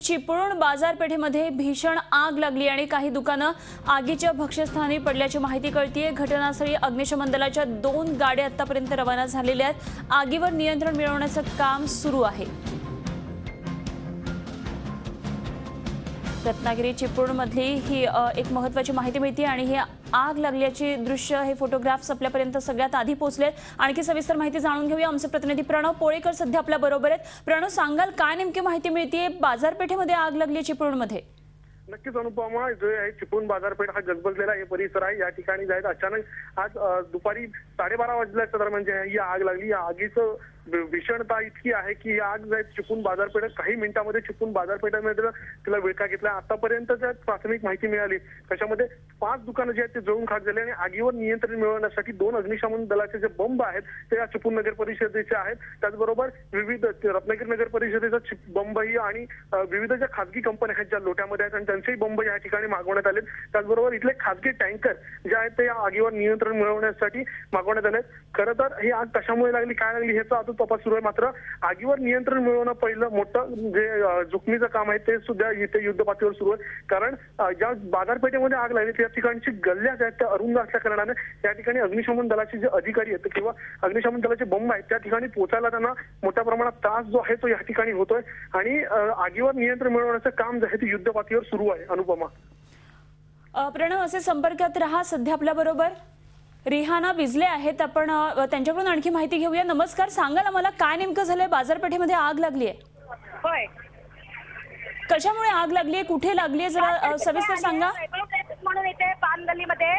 चिपळूण बाजारपेठेमध्ये भीषण आग लागली आणि काही दुकानं आगीच्या भक्ष्यस्थानी पडल्याची माहिती कळतीये। घटनास्थळी अग्निशमन दलाच्या 2 गाड्या आतापर्यंत रवाना झालेल्या आहेत। आगीवर नियंत्रण मिळवण्याचं काम सुरू आहे। रत्नागिरी चिपळूणमधली ही एक महत्त्वाची माहिती मिळते आणि ही आग लागल्याची दृश्य हे फोटोग्राफ्स आपल्यापर्यंत सगळ्यात आधी पोहोचलेत। आणखी सविस्तर माहिती जाणून घेऊया। आमचे प्रतिनिधी प्रणव पोळेकर सध्या आपल्या बरोबर आहेत। प्रणव, सांगाल काय नेमकी माहिती मिळते? बाजारपेठेमध्ये आग लागली चिपळूणमध्ये? नक्कीच अनुपमा, जो आहे चिपळूण बाजारपेठ हा गजबजलेला हे परिसर आहे। या ठिकाणी जायत अचानक आज दुपारी 12:30 वाजल्याच्या दरम्यान जी ही आग लागली। या आगीचं भीषणता इतकी आहे की ही आग जायत चिपळूण बाजारपेठेत काही मिनिटांमध्ये चिपळूण बाजारपेठेमध्ये तिला विळखा घेतला। आतापर्यंत ज्या प्राथमिक माहिती मिळाली त्याच्यामध्ये 5 दुकानं जे आहेत ते जळून खाक झाले आणि आगीवर नियंत्रण मिळवण्यासाठी 2 अग्निशमन दलाचे जे बंब आहेत ते या चिपळूण नगर परिषदेचे आहेत। त्याचबरोबर विविध रत्नागिरी नगर परिषदेचा बंबही आणि विविध ज्या खासगी कंपन्या आहेत ज्या लोट्यामध्ये आहेत आणि त्यांचेही बंब या ठिकाणी मागवण्यात आले। त्याचबरोबर इथले खासगी टँकर जे आहेत ते या आगीवर नियंत्रण मिळवण्यासाठी मागवण्यात आले। खरं तर ही आग कशामुळे लागली, काय लागली ह्याचा अजून तपास सुरू आहे। मात्र आगीवर नियंत्रण मिळवणं पहिलं मोठं जे जोखमीचं काम आहे ते सुद्धा इथे युद्ध पातळीवर सुरू आहे। कारण ज्या बाजारपेठेमध्ये आग लागली त्या ठिकाणची गल्ल्या आहेत त्या अरुंद असल्या कारणाने त्या ठिकाणी अग्निशमन दलाचे जे अधिकारी आहेत किंवा अग्निशमन दलाचे बंब आहेत त्या ठिकाणी पोहोचायला त्यांना मोठ्या प्रमाणात त्रास जो आहे तो या ठिकाणी होतोय आणि आगीवर नियंत्रण मिळवण्याचं काम जे आहे ते युद्ध पातळीवर सुरू आहे। अनुपमा, प्रणव, असे संपर्कात रहा। सध्या आपल्या बरोबर रिहाना विजले आहेत, आपण त्यांच्याकडून आणखी माहिती घेऊया। नमस्कार, सांगाल आम्हाला काय नेमकं झालंय? बाजारपेठेमध्ये आग लागली आहे? होय, कशामुळे आग लागली आहे, कुठे लागली आहे, जरा सविस्तर सांगा। म्हणून इथे पान गल्लीमध्ये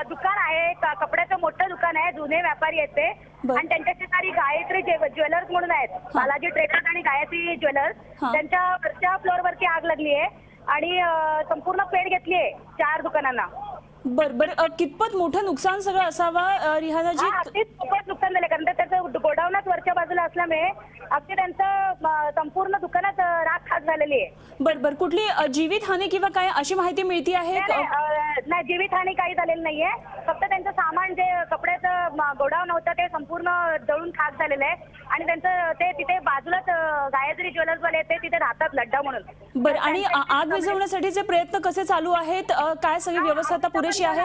दुकान आहे, कपड्याचं मोठं दुकान आहे, जुने व्यापारी आहेत ते आणि त्यांच्या शेजारी गायत्री ज्वेलर्स म्हणून आहेत, बालाजी ट्रेडर्स आणि गायत्री ज्वेलर्स, त्यांच्या वरच्या फ्लोअरवरती आग लागली आहे आणि संपूर्ण पेट घेतली आहे 4 दुकानांना। बरं, कितपत मोठं नुकसान सगळं असावं रिहानाजी? खूपच नुकसान झाले, कारण त्याचं गोडाऊनच वरच्या बाजूला असल्यामुळे अगदी त्यांचं संपूर्ण दुकानात राख खाक झालेली आहे। बरं, कुठली जीवित हानी किंवा काय अशी माहिती मिळती आहे? नाही, जीवित हानी काही झालेली नाहीये, फक्त त्यांचं सामान जे कपड्याचं गोडाऊन होतं ते संपूर्ण जळून खाक झालेलं आहे आणि त्यांचं ते तिथे बाजूलाच गायत्री ज्वेलर्स वाले ते तिथे राहतात लड्डा म्हणून। बरं, आणि आग विझवण्यासाठीचे प्रयत्न कसे चालू आहेत? काय सगळी व्यवस्था आता पुरेशी आहे?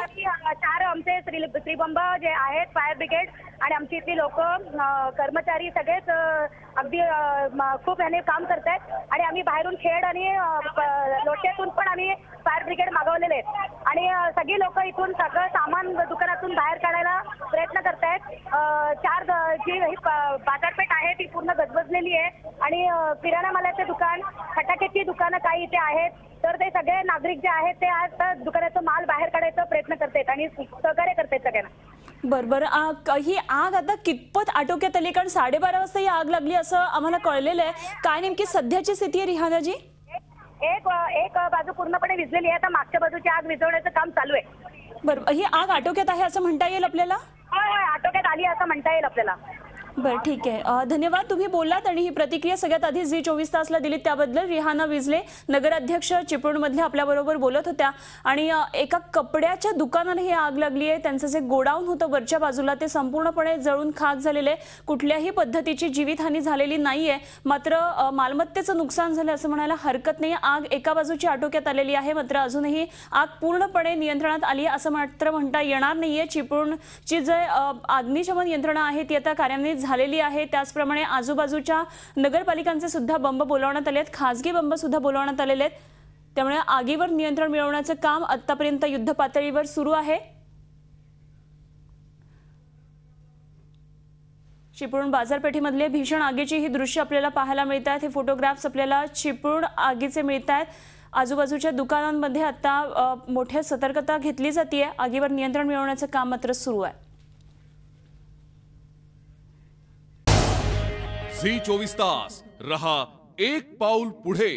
4 आमचे श्रीबंब जे आहेत, फायर ब्रिगेड आणि आमची इथली लोक कर्मचारी सगळेच अगदी खूप याने काम करतायत आणि आम्ही बाहेरून खेड आणि लोट्यातून पण आम्ही फायर ब्रिगेड मागवलेले आहेत आणि सगळी लोक इथून सगळं सामान दुकानातून बाहेर काढायला प्रयत्न करतायत। 4 जी बाजारपेठ आहे ती पूर्ण गजबजलेली आहे आणि किराणा मालाचे दुकान, फटाक्याची दुकानं काही इथे आहेत, तर ते सगळे नागरिक जे आहेत ते आज दुकानाचा माल बाहेर काढायचा प्रयत्न करतात आणि सहकार्य करतात सगळ्यांना। बरं, ही आग आता कितपत आटोक्यात आली? कारण 12:30 वाजता ही आग लागली असं आम्हाला कळलेलं आहे। काय नेमकी सध्याची स्थिती आहे रिहानाजी? एक बाजू पूर्णपणे विझलेली आहे, आता मागच्या बाजूची आग विझवण्याचं काम चालू आहे। बरं, ही आग आटोक्यात आहे असं म्हणता येईल आपल्याला? होय, आटोक्यात आली असं म्हणता येईल आपल्याला। बरं, ठीक आहे, धन्यवाद, तुम्ही बोललात आणि ही प्रतिक्रिया सगळ्यात आधी झी24 तासला दिली त्याबद्दल। रिहाना विजले, नगराध्यक्ष चिपळूणमधल्या, आपल्याबरोबर बोलत होत्या आणि एका कपड्याच्या दुकानाला ही आग लागली आहे। त्यांचं जे गोडाऊन होतं वरच्या बाजूला ते संपूर्णपणे जळून खाक झालेले आहे। कुठल्याही पद्धतीची जीवितहानी झालेली नाहीये, मात्र मालमत्तेचं नुकसान झालं असं म्हणायला हरकत नाही। आग एका बाजूची आटोक्यात आलेली आहे, मात्र अजूनही आग पूर्णपणे नियंत्रणात आली असं मात्र म्हणता येणार नाहीये। चिपळूणची जे अग्निशमन यंत्रणा आहे ती आता कार्यान्वित झालेली आहे। त्याचप्रमाणे आजूबाजूच्या नगरपालिकांचे सुद्धा बंब बोलावण्यात आले आहेत, खासगी बंब सुद्धा बोलावण्यात आलेले आहेत। त्यामुळे आगीवर नियंत्रण मिळवण्याचं काम आतापर्यंत युद्ध पातळीवर सुरू आहे। चिपळूण बाजारपेठेमधले भीषण आगीची ही दृश्य आपल्याला पाहायला मिळत आहेत। हे फोटोग्राफ्स आपल्याला चिपळूण आगीचे मिळत आहेत। आजूबाजूच्या दुकानांमध्ये आता मोठी सतर्कता घेतली जाते। आगीवर नियंत्रण मिळवण्याचं काम मात्र सुरू आहे। झी 24 तास रहा एक पाऊल पुढे।